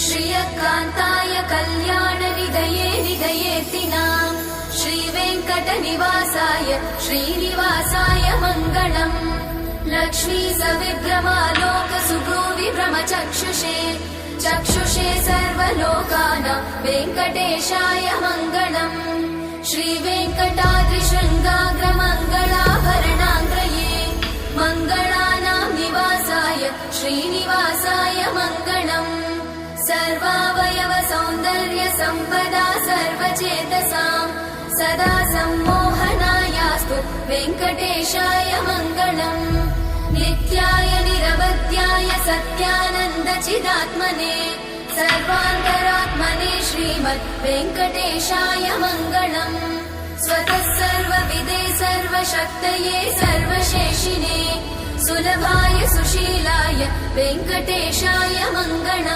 श्रियकान्ताय कल्याणनिधये निधयेतिनाम् श्रीवेङ्कटनिवासाय श्रीनिवासाय मङ्गलम् लक्ष्मी सविभ्रमालोकसुभ्रूविभ्रमचक्षुषे चक्षुषे सर्वलोकानां वेङ्कटेशाय मङ्गलम् श्रीवेङ्कटाद्रिशृङ्गाग्रमङ्गलाभरणाङ्ग्रये मङ्गलानां निवासाय श्रीनिवासाय मङ्गलम् सर्वावयव सौन्दर्य सम्पदा सर्वचेतसां सदा सम्मोहनायास्तु वेङ्कटेशाय मङ्गलम् नित्याय निरवध्याय सत्यानन्दचिदात्मने सर्वान्तरात्मने श्रीमद् वेङ्कटेशाय मङ्गलम् स्वतः सर्वविदे सर्वशक्तये सर्वशेषिने सुलभाय सुशीलाय वेङ्कटेशाय मङ्गलम्।